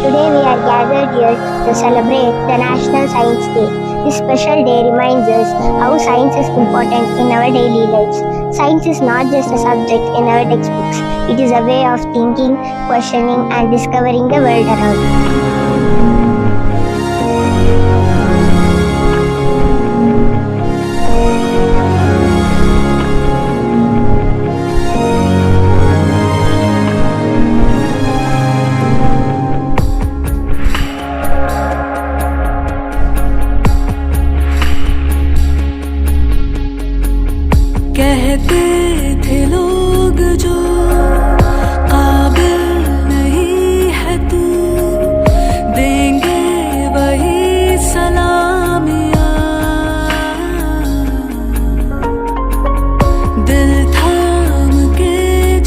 Today we are gathered here to celebrate the National Science Day. This special day reminds us how science is important in our daily lives. Science is not just a subject in our textbooks, it is a way of thinking, questioning, and discovering the world around. कहते थे लोग जो काबिल नहीं है तू, देंगे वही सलामियाँ। दिल थाम के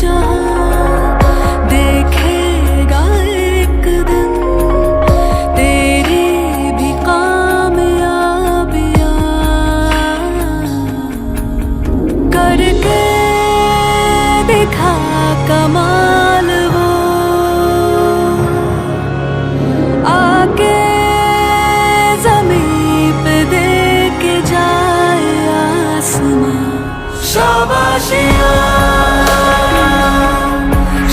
जहाँ देखेगा एक दिन तेरी भी कामयाबियाँ। करके दिखा कमाल वो, आके ज़मीं पे दे के जाए आसमां। शाबाशियाँ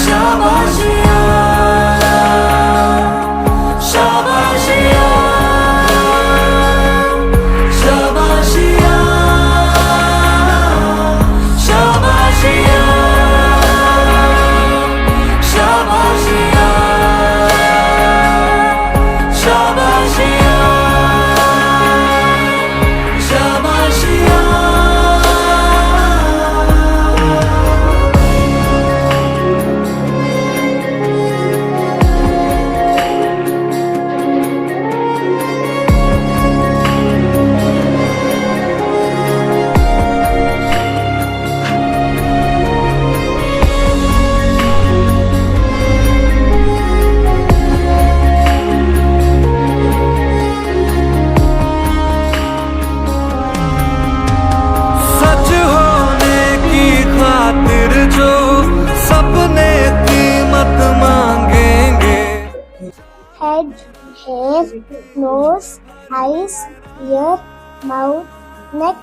शाबाशियाँ शाबाशियाँ शाबाशियाँ शाबाशियाँ शाबाशियाँ शाबाशियाँ शाबाशियाँ। सच होने की खातिर जो सपने कीमत मांगेंगे। Head, hair, nose, eyes, ear, mouth, neck,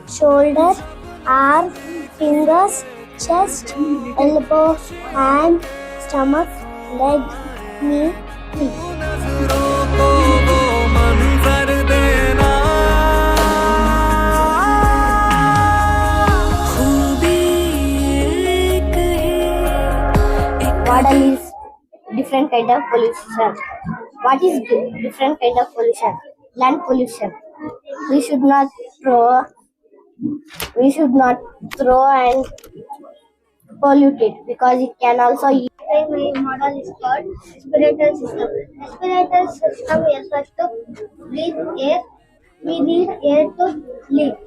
shoulder, arm, fingers, chest, elbow, hand, stomach, leg, knee, feet. नजरों को वो मंजर देना, खूबी एक ही। What is different kind of pollution? What is different kind of pollution? Land pollution. We should not throw and pollute it because it can also. My model is called respiratory system. Respiratory system is first to breathe air. We need air to live.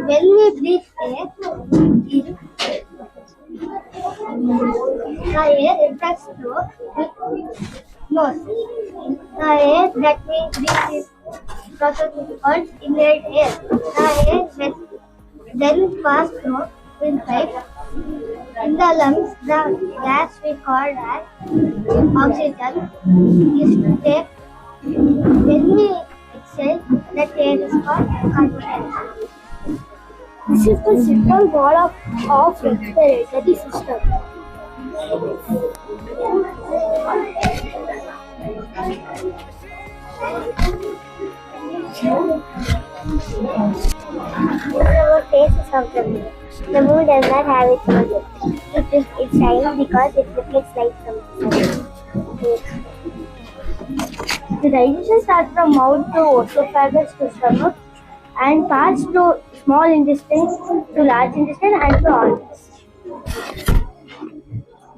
When we breathe air in, the air enters through the nose. The air that we breathe is process is called inhaled air. The air then pass through windpipe. In the lungs, the gas we call as oxygen is take. When we exhale, that air is called carbon dioxide. This is the central wall of respiratory system. Our faces of the moon. The moon does not have its own light. It shines because it reflects light from the sun. The digestion starts from mouth to esophagus to stomach and pass to small intestine to large intestine and to organs.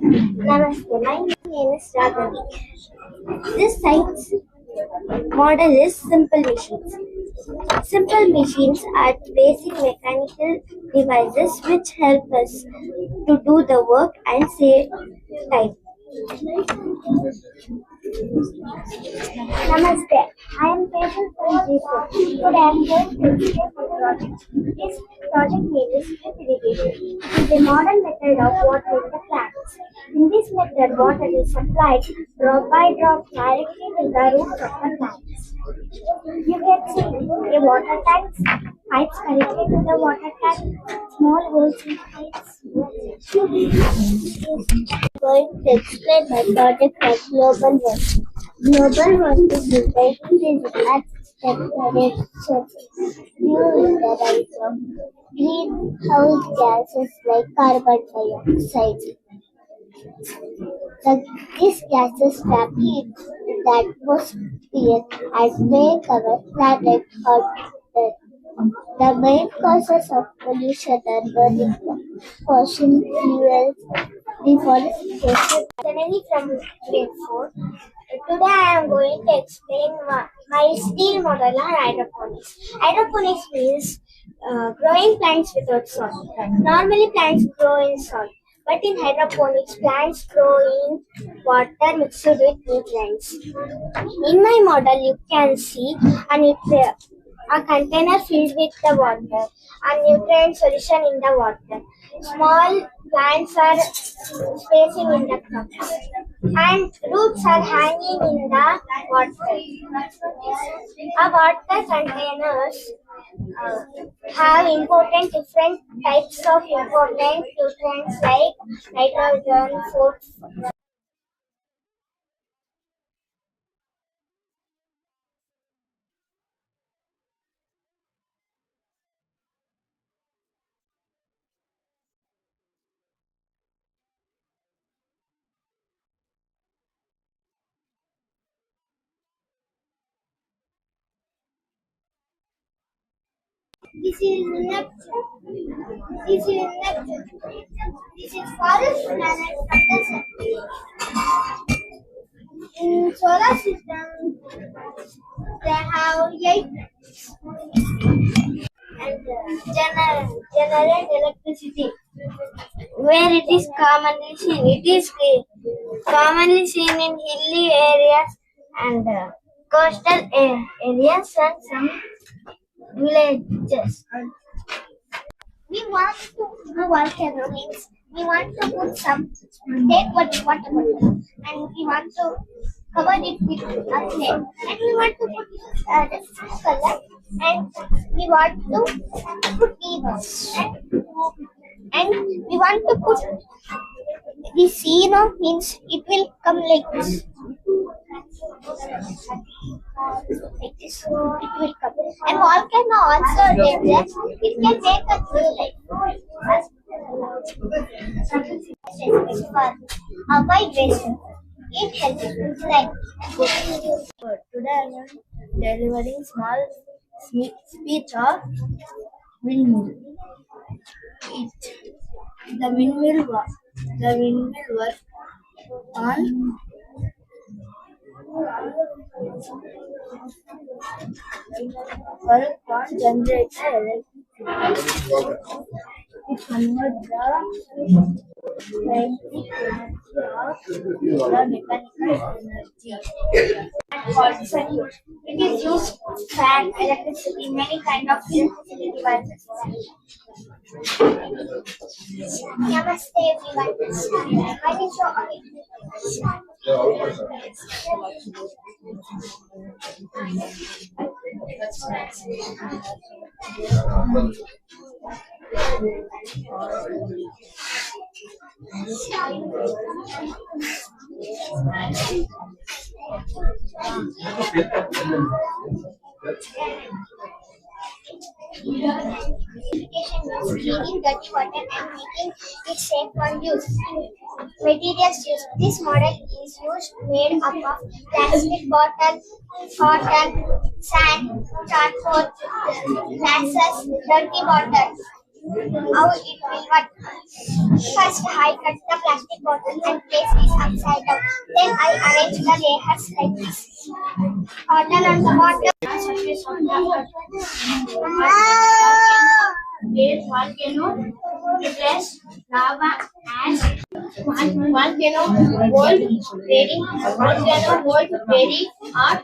Namaste, my name is Raghavi. This science model is simple machines. Simple machines are basic mechanical devices which help us to do the work and save time. Namaste. I am Patience from G4. Today I am going to explain my project. This project name is drip irrigation. It is a modern method of watering the plants. In this method, water is supplied drop by drop directly to the roots of the plants. You can see a water tank, pipes connected to the water tank, small holes in pipes. Going to explain my project of Global Warming. Global warming is increasing at temperature due in the rise of greenhouse gases like carbon dioxide. These gases trap heat in the atmosphere and make our planet hotter. The main causes of pollution are burning fossil fuels, deforestation, energy from rainfall. Today I am going to explain my steel model on hydroponics. Hydroponics means growing plants without soil. Normally plants grow in soil, but in hydroponics plants grow in water mixed with nutrients. In my model you can see a container filled with the water, a nutrient solution in the water. Small plants are spacing in the cups, and roots are hanging in the water. A water containers have important different types of important nutrients like nitrogen, phosphorus. This is Neptune. This is Neptune. This is forest planet from the sun. In solar system, they have 8 and generate electricity. Where it is commonly seen, it is commonly seen in hilly areas and coastal areas and some villages. We want to a volcano means we want to put some take water bottle and we want to cover it with a clay and we want to put the color and we want to put it and we want to put the sea means it will come like this. Like this, it will come. And volcano also dangerous. It can make a true life. Avoid waste. It helps like today I am delivering small speech of windmill. The windmill work on generator electricity. It converts the kinetic energy of the mechanical energy. Called circuit. It is used to fan electricity in many kind of electricity devices. Namaste everyone. My name is Amit. Cleaning dirty water and making it safe for use. Materials used. This model is made up of plastic bottle, cotton, sand, charcoal, glasses, dirty water. How it will work? First, I cut the plastic bottle and place it upside down. Then I arrange the layers like this. Cotton on the bottom. Surface on the volcano replace lava ash. Volcano hold very hot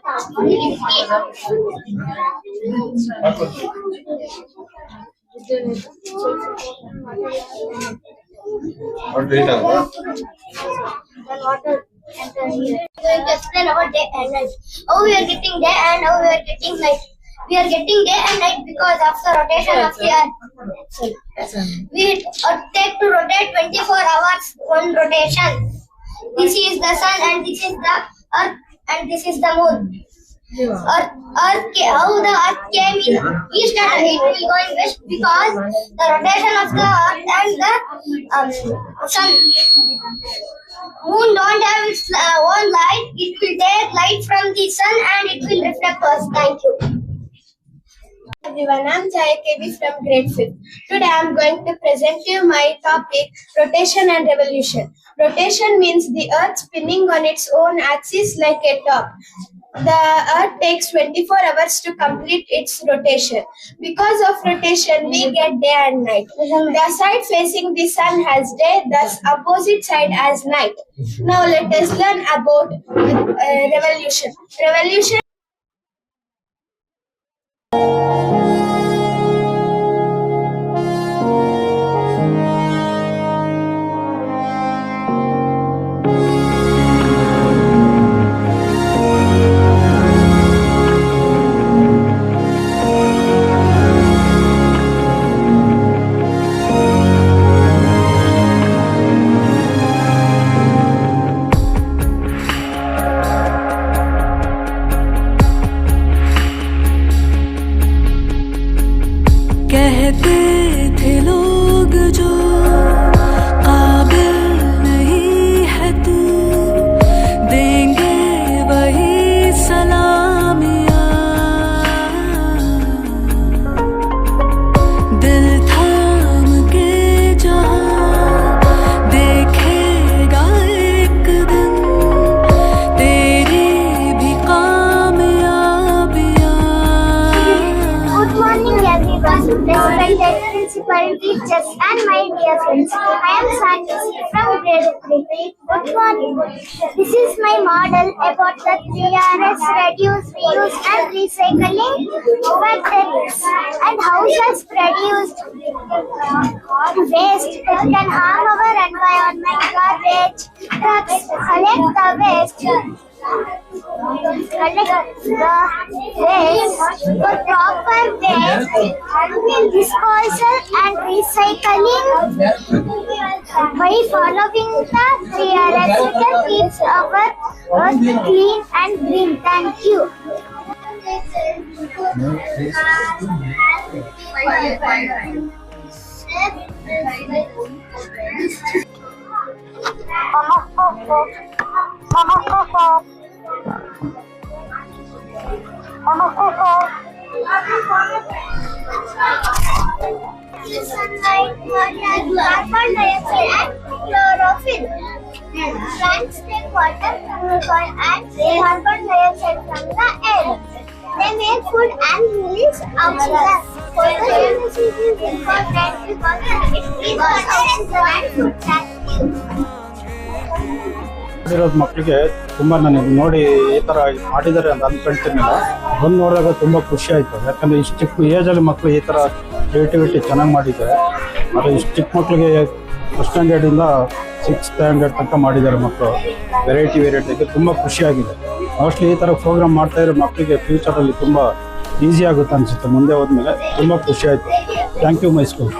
What is it? Then water enter here. I'm going to explain about day and night. How we are getting day and how we are getting night. We are getting day and night because of the rotation of the earth. We take to rotate 24 hours one rotation. This is the sun and this is the earth and this is the moon. How the earth came in east and it will go in west because the rotation of the earth and the sun. Moon don't have its own light. It will take light from the sun and it will reflect us. Thank you. Everyone, I'm Jaya KB from grade 5th. Today I'm going to present you my topic, rotation and revolution. Rotation means the earth spinning on its own axis like a top. The earth takes 24 hours to complete its rotation. Because of rotation, we get day and night. The side facing the sun has day, thus opposite side has night. Now let us learn about revolution. Revolution कहते थे लोग जो काबिल नहीं है तू देंगे वही सलामियाँ दिल थाम के जहाँ देखेगा एक दिन तेरी भी कामयाबियाँ Good morning, everyone. Respected principal, teachers, and my dear friends. I am Sanjay from grade 3. Good morning. This is my model about the 3Rs: reduce, reuse, and recycling factories and houses produced waste that can harm our environment. Garbage trucks collect the waste. Collect the waste for proper waste disposal and recycling. By following the 3Rs, we can keep our earth clean and green. Thank you. Sunlight, carbon dioxide and chlorophyll. Plants take water from the soil and carbon dioxide from the air. They make food and release oxygen. Photosynthesis is important because it gives us oxygen and food. Thank you. ಇರೋದು ಮಕ್ಕಳಿಗೆ ತುಂಬ ನನಗೆ ನೋಡಿ ಈ ಥರ ಮಾಡಿದ್ದಾರೆ ಅಂತ ಅಂದ್ಕೊಳ್ತೀನಿಲ್ಲ. ಬಂದು ನೋಡಿದಾಗ ತುಂಬ ಖುಷಿ ಆಯಿತು. ಯಾಕಂದರೆ ಇಷ್ಟು ಚಿಕ್ಕ ಏಜಲ್ಲಿ ಮಕ್ಕಳು ಈ ಥರ ಕ್ರಿಯೇಟಿವಿಟಿ ಚೆನ್ನಾಗಿ ಮಾಡಿದ್ದಾರೆ. ಅದು ಇಷ್ಟು ಚಿಕ್ಕ ಮಕ್ಕಳಿಗೆ ಫಸ್ಟ್ ಸ್ಟ್ಯಾಂಡರ್ಡಿಂದ 6th ಸ್ಟ್ಯಾಂಡರ್ಡ್ ತನಕ ಮಾಡಿದ್ದಾರೆ ಮಕ್ಕಳು. ವೆರೈಟಿ ತುಂಬ ಖುಷಿಯಾಗಿದೆ. ಮೋಸ್ಟ್ಲಿ ಈ ಥರ ಪ್ರೋಗ್ರಾಮ್ ಮಾಡ್ತಾಯಿರೋ ಮಕ್ಕಳಿಗೆ ಫ್ಯೂಚರಲ್ಲಿ ತುಂಬ ಈಸಿ ಆಗುತ್ತೆ ಅನಿಸುತ್ತೆ. ಮುಂದೆ ಹೋದ್ಮೇಲೆ ತುಂಬ ಖುಷಿ ಆಯಿತು. Thank you my school.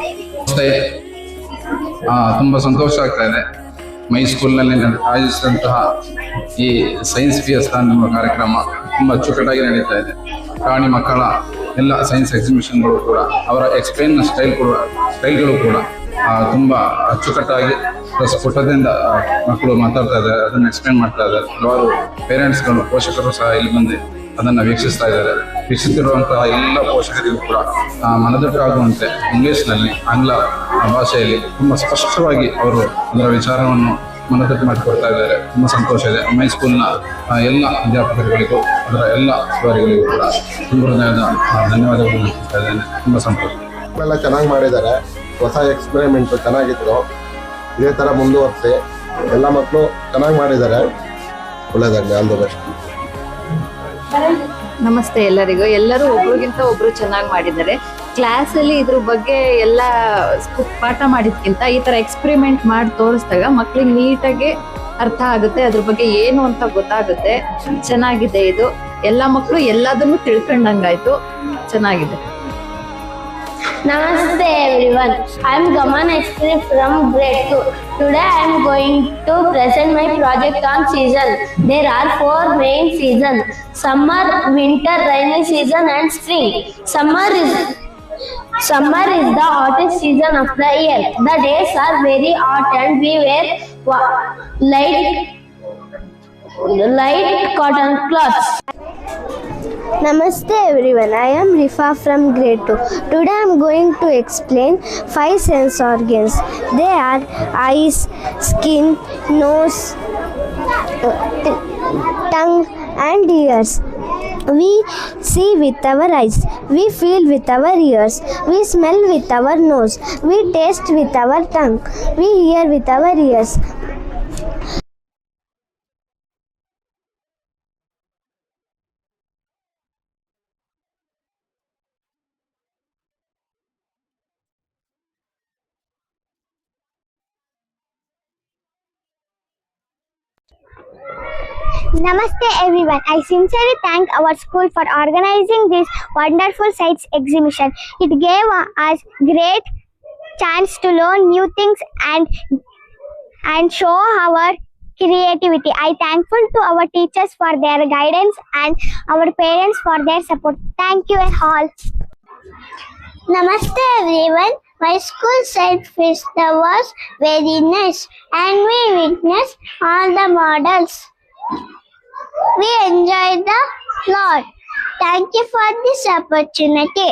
ತುಂಬ ಸಂತೋಷ ಆಗ್ತಾ ಇದೆ. ಮೈ ಸ್ಕೂಲ್ನಲ್ಲಿ ಆಯೋಜಿಸಿದಂತಹ ಈ ಸೈನ್ಸ್ ಫಿಯೆಸ್ಟಾ ಎಂಬ ಕಾರ್ಯಕ್ರಮ ತುಂಬ ಅಚ್ಚುಕಟ್ಟಾಗಿ ನಡೀತಾ ಇದೆ. ಪ್ರಾಣಿ ಮಕ್ಕಳ ಎಲ್ಲ ಸೈನ್ಸ್ ಎಕ್ಸಿಬಿಷನ್ಗಳು ಕೂಡ ಅವರ ಎಕ್ಸ್ಪ್ಲೇನ್ ಸ್ಟೈಲ್ಗಳು ಕೂಡ ತುಂಬ ಅಚ್ಚುಕಟ್ಟಾಗಿ ಸ್ಫುಟದಿಂದ ಮಕ್ಕಳು ಮಾತಾಡ್ತಾ ಇದ್ದಾರೆ, ಅದನ್ನು ಎಕ್ಸ್ಪ್ಲೇನ್ ಮಾಡ್ತಾ ಇದ್ದಾರೆ. ಹಲವಾರು ಪೇರೆಂಟ್ಸ್ಗಳು, ಪೋಷಕರು ಸಹ ಇಲ್ಲಿ ಬಂದು ಅದನ್ನು ವೀಕ್ಷಿಸ್ತಾ ಇದ್ದಾರೆ. ವೀಕ್ಷಿಸುತ್ತಿರುವಂತಹ ಎಲ್ಲ ಪೋಷಕರಿಗೂ ಕೂಡ ಮನದಟ್ಟಾಗುವಂತೆ ಇಂಗ್ಲೀಷ್ನಲ್ಲಿ, ಆಂಗ್ಲ ಭಾಷೆಯಲ್ಲಿ ತುಂಬ ಸ್ಪಷ್ಟವಾಗಿ ಅವರು ಅದರ ವಿಚಾರವನ್ನು ಮನದಟ್ಟು ಮಾಡಿಕೊಡ್ತಾ ಇದ್ದಾರೆ. ತುಂಬ ಸಂತೋಷ ಇದೆ. ಮೈ ಸ್ಕೂಲ್ನ ಎಲ್ಲ ಅಧ್ಯಾಪಕರುಗಳಿಗೂ ಅದರ ಎಲ್ಲ ಸವಾರಿಗಳಿಗೂ ಕೂಡ ತುಂಬ ಹೃದಯದ ಧನ್ಯವಾದಗಳನ್ನು ಅರ್ಪಿಸ್ತಾ ಇದ್ದೇನೆ. ತುಂಬ ಸಂತೋಷ. ಎಲ್ಲ ಚೆನ್ನಾಗಿ ಮಾಡಿದ್ದಾರೆ. ಹೊಸ ಎಕ್ಸ್ಪೆರಿಮೆಂಟು ಚೆನ್ನಾಗಿತ್ತು. ಇದೇ ಥರ ಮುಂದುವರಿಸಿ. ಎಲ್ಲ ಮಕ್ಕಳು ಚೆನ್ನಾಗಿ ಮಾಡಿದ್ದಾರೆ. ಒಳ್ಳೆಯದಾಗಲಿ. All the best. ನಮಸ್ತೆ ಎಲ್ಲರಿಗೂ. ಎಲ್ಲರೂ ಒಬ್ರಿಗಿಂತ ಒಬ್ರು ಚೆನ್ನಾಗಿ ಮಾಡಿದ್ದಾರೆ. ಕ್ಲಾಸಲ್ಲಿ ಇದ್ರ ಬಗ್ಗೆ ಎಲ್ಲ ಪಾಠ ಮಾಡಿದ್ಕಿಂತ ಈ ತರ ಎಕ್ಸ್ಪೆರಿಮೆಂಟ್ ಮಾಡಿ ತೋರಿಸಿದಾಗ ಮಕ್ಳಿಗೆ ನೀಟಾಗಿ ಅರ್ಥ ಆಗುತ್ತೆ, ಅದ್ರ ಬಗ್ಗೆ ಏನು ಅಂತ ಗೊತ್ತಾಗುತ್ತೆ. ಚೆನ್ನಾಗಿದೆ ಇದು, ಎಲ್ಲ ಮಕ್ಕಳು ಎಲ್ಲದನ್ನು ತಿಳ್ಕೊಂಡಂಗಾಯ್ತು, ಚೆನ್ನಾಗಿದೆ. Namaste everyone. I am Gaman Estri from grade 2. Today I am going to present my project on season. There are 4 main seasons: summer, winter, rainy season and spring. Summer is the hottest season of the year. The days are very hot and we wear light cotton clothes. Namaste everyone, I am Rifa from grade 2. Today I am going to explain 5 sense organs. They are eyes, skin, nose, tongue and ears. We see with our eyes, we feel with our ears, we smell with our nose, we taste with our tongue, we hear with our ears. Namaste everyone. I sincerely thank our school for organizing this wonderful science exhibition. It gave us great chance to learn new things and show our creativity. I thankful to our teachers for their guidance and our parents for their support. Thank you all. Namaste everyone. My school science festa was very nice and we witnessed all the models. We enjoyed the lot. Thank you for this opportunity.